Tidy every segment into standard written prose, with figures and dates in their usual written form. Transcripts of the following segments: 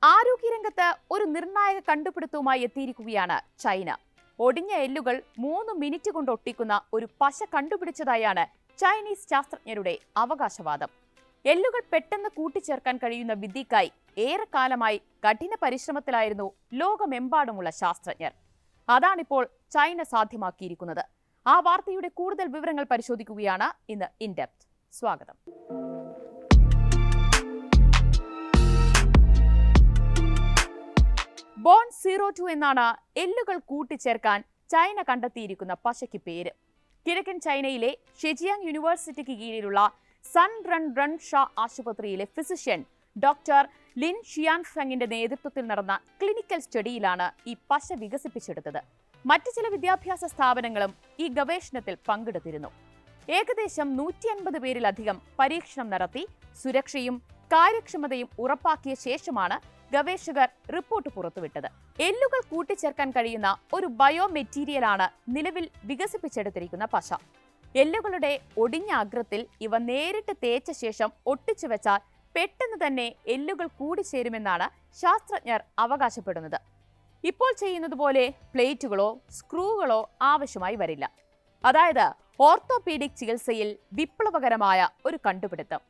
ആരോഗ്യരംഗത്ത് ഒരു നിർണായക കണ്ടുപിടുത്തവുമായി എത്തിയിരിക്കുകയാണ് ചൈന. ഒടിഞ്ഞ എല്ലുകൾ 3 മിനിറ്റ് കൊണ്ട് ഒട്ടിക്കുന്ന ഒരു പശ കണ്ടുപിടിച്ചതായാണ് ചൈനീസ് ശാസ്ത്രജ്ഞരുടെ അവകാശവാദം. എല്ലുകൾ പെട്ടെന്ന് കൂട്ടിച്ചേർക്കാൻ കഴിയുന്ന വിദ്യക്കായി ഏറെക്കാലമായി കഠിന പരിശ്രമത്തിലായിരുന്നു ലോകമെമ്പാടുമുള്ള ശാസ്ത്രജ്ഞർ. അതാണിപ്പോൾ ചൈന സാധ്യമാക്കിയിരിക്കുന്നത്. ആ വാർത്തയുടെ കൂടുതൽ വിവരങ്ങൾ പരിശോധിക്കുകയാണ് ഇന്ന് ഇൻ ഡെപ്ത്. സ്വാഗതം. ബോൺ 02 എന്നാണ് എല്ലുകൾ കൂട്ടിച്ചേർക്കാൻ ചൈന കണ്ടെത്തിയിരിക്കുന്ന പശയ്ക്ക് പേര്. കിഴക്കൻ ചൈനയിലെ ഷെജിയാങ് യൂണിവേഴ്സിറ്റിക്ക് കീഴിലുള്ള സൺ റൺ റൺ ഷാ ആശുപത്രിയിലെ ഫിസിഷ്യൻ ഡോക്ടർ ലിൻ ഷിയാൻഫെങ്ങിന്റെ നേതൃത്വത്തിൽ നടന്ന ക്ലിനിക്കൽ സ്റ്റഡിയിലാണ് ഈ പശ വികസിപ്പിച്ചെടുത്തത്. മറ്റു ചില വിദ്യാഭ്യാസ സ്ഥാപനങ്ങളും ഈ ഗവേഷണത്തിൽ പങ്കെടുത്തിരുന്നു. ഏകദേശം 150 പേരിലധികം പരീക്ഷണം നടത്തി സുരക്ഷയും കാര്യക്ഷമതയും ഉറപ്പാക്കിയ ശേഷമാണ് ഗവേഷകർ റിപ്പോർട്ട് പുറത്തുവിട്ടത്. എല്ലുകൾ കൂട്ടിച്ചേർക്കാൻ കഴിയുന്ന ഒരു ബയോ മെറ്റീരിയലാണ് നിലവിൽ വികസിപ്പിച്ചെടുത്തിരിക്കുന്ന പശ. എല്ലുകളുടെ ഒടിഞ്ഞ അഗ്രത്തിൽ ഇവ നേരിട്ട് തേച്ച ശേഷം ഒട്ടിച്ചു വെച്ചാൽ പെട്ടെന്ന് തന്നെ എല്ലുകൾ കൂടിച്ചേരുമെന്നാണ് ശാസ്ത്രജ്ഞർ അവകാശപ്പെടുന്നത്. ഇപ്പോൾ ചെയ്യുന്നത് പോലെ പ്ലേറ്റുകളോ സ്ക്രൂകളോ ആവശ്യമായി വരില്ല. അതായത് ഓർത്തോപീഡിക് ചികിത്സയിൽ വിപ്ലവകരമായ ഒരു കണ്ടുപിടുത്തം.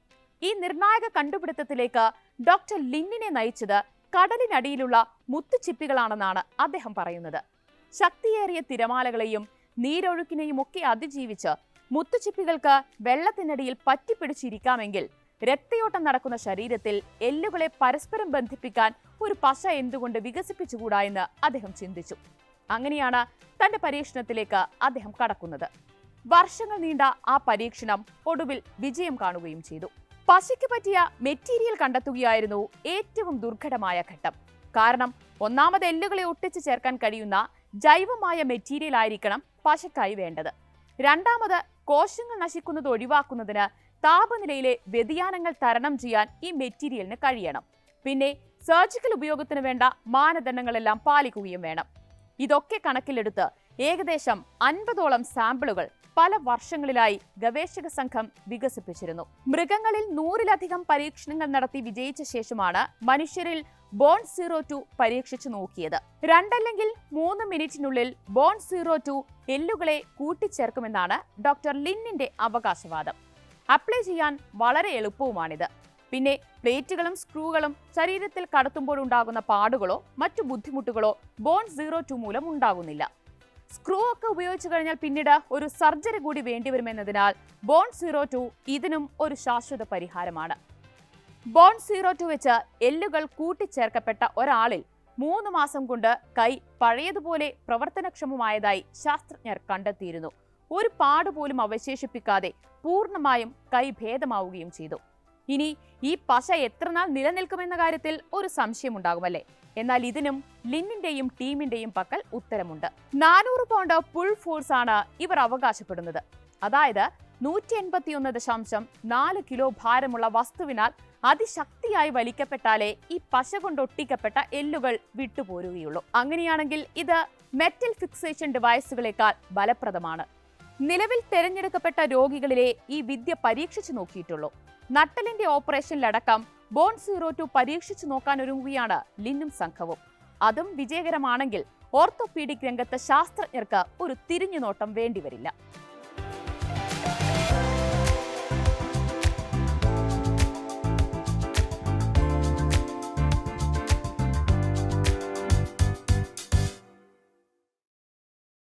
ഈ നിർണായക കണ്ടുപിടുത്തത്തിലേക്ക് ഡോക്ടർ ലിന്നിനെ നയിച്ചത് കടലിനടിയിലുള്ള മുത്തുച്ചിപ്പികളാണെന്നാണ് അദ്ദേഹം പറയുന്നത്. ശക്തിയേറിയ തിരമാലകളെയും നീരൊഴുക്കിനെയും ഒക്കെ അതിജീവിച്ച് മുത്തുച്ചിപ്പികൾക്ക് വെള്ളത്തിനടിയിൽ പറ്റിപ്പിടിച്ചിരിക്കാമെങ്കിൽ രക്തയോട്ടം നടക്കുന്ന ശരീരത്തിൽ എല്ലുകളെ പരസ്പരം ബന്ധിപ്പിക്കാൻ ഒരു പശ എന്തുകൊണ്ട് വികസിപ്പിച്ചുകൂടാ എന്ന് അദ്ദേഹം ചിന്തിച്ചു. അങ്ങനെയാണ് തന്റെ പരീക്ഷണത്തിലേക്ക് അദ്ദേഹം കടക്കുന്നത്. വർഷങ്ങൾ നീണ്ട ആ പരീക്ഷണം ഒടുവിൽ വിജയം കാണുകയും ചെയ്തു. പശയ്ക്ക് പറ്റിയ മെറ്റീരിയൽ കണ്ടെത്തുകയായിരുന്നു ഏറ്റവും ദുർഘടമായ ഘട്ടം. കാരണം ഒന്നാമത് എല്ലുകളെ ഒട്ടിച്ചു ചേർക്കാൻ കഴിയുന്ന ജൈവമായ മെറ്റീരിയൽ ആയിരിക്കണം പശയ്ക്കായി വേണ്ടത്. രണ്ടാമത് കോശങ്ങൾ നശിക്കുന്നത് ഒഴിവാക്കുന്നതിന് താപനിലയിലെ വ്യതിയാനങ്ങൾ തരണം ചെയ്യാൻ ഈ മെറ്റീരിയലിന് കഴിയണം. പിന്നെ സർജിക്കൽ ഉപയോഗത്തിന് വേണ്ട മാനദണ്ഡങ്ങളെല്ലാം പാലിക്കുകയും വേണം. ഇതൊക്കെ കണക്കിലെടുത്ത് ഏകദേശം 50ഓളം സാമ്പിളുകൾ പല വർഷങ്ങളിലായി ഗവേഷക സംഘം വികസിപ്പിച്ചിരുന്നു. മൃഗങ്ങളിൽ 100-ലധികം പരീക്ഷണങ്ങൾ നടത്തി വിജയിച്ച ശേഷമാണ് മനുഷ്യരിൽ ബോൺ 02 പരീക്ഷിച്ചു നോക്കിയത്. 2 അല്ലെങ്കിൽ 3 മിനിറ്റിനുള്ളിൽ ബോൺ 02 എല്ലുകളെ കൂട്ടിച്ചേർക്കുമെന്നാണ് ഡോക്ടർ ലിന്നിന്റെ അവകാശവാദം. അപ്ലൈ ചെയ്യാൻ വളരെ എളുപ്പവുമാണിത്. പിന്നെ പ്ലേറ്റുകളും സ്ക്രൂകളും ശരീരത്തിൽ കടത്തുമ്പോഴുണ്ടാകുന്ന പാടുകളോ മറ്റു ബുദ്ധിമുട്ടുകളോ ബോൺ 02 മൂലം ഉണ്ടാകുന്നില്ല. സ്ക്രൂ ഒക്കെ ഉപയോഗിച്ചു കഴിഞ്ഞാൽ പിന്നീട് ഒരു സർജറി കൂടി വേണ്ടിവരുമെന്നതിനാൽ ബോൺ 02 ഇതിനും ഒരു ശാശ്വത പരിഹാരമാണ്. ബോൺ 02 വെച്ച് എല്ലുകൾ കൂട്ടിച്ചേർക്കപ്പെട്ട ഒരാളിൽ 3 മാസം കൊണ്ട് കൈ പഴയതുപോലെ പ്രവർത്തനക്ഷമമായതായി ശാസ്ത്രജ്ഞർ കണ്ടെത്തിയിരുന്നു. ഒരു പാടുപോലും അവശേഷിപ്പിക്കാതെ പൂർണ്ണമായും കൈ ഭേദമാവുകയും ചെയ്തു. ഇനി ഈ പശ എത്രനാൾ നിലനിൽക്കുമെന്ന കാര്യത്തിൽ ഒരു സംശയമുണ്ടാകുമല്ലേ? എന്നാൽ ഇതിനും ലിന്നിന്റെയും ടീമിന്റെയും പക്കൽ ഉത്തരമുണ്ട്. 400 പൗണ്ട് പുൾ ഫോഴ്സ് ആണ് ഇവർ അവകാശപ്പെടുന്നത്. അതായത് 181.4 കിലോ ഭാരമുള്ള വസ്തുവിനാൽ അതിശക്തിയായി വലിക്കപ്പെട്ടാലേ ഈ പശ കൊണ്ടൊട്ടിക്കപ്പെട്ട എല്ലുകൾ വിട്ടുപോരുകയുള്ളൂ. അങ്ങനെയാണെങ്കിൽ ഇത് മെറ്റൽ ഫിക്സേഷൻ ഡിവൈസുകളെക്കാൾ ഫലപ്രദമാണ്. നിലവിൽ തെരഞ്ഞെടുക്കപ്പെട്ട രോഗികളിലെ ഈ വിദ്യ പരീക്ഷിച്ചു നോക്കിയിട്ടുള്ളൂ. നട്ടലിന്റെ ഓപ്പറേഷനിലടക്കം ബോൺ 02 പരീക്ഷിച്ചു നോക്കാനൊരുങ്ങുകയാണ് ലിന്നും സംഘവും. അതും വിജയകരമാണെങ്കിൽ ഓർത്തോപീഡിക് രംഗത്ത് ശാസ്ത്രജ്ഞർക്ക് ഒരു തിരിഞ്ഞുനോട്ടം വേണ്ടിവരില്ല.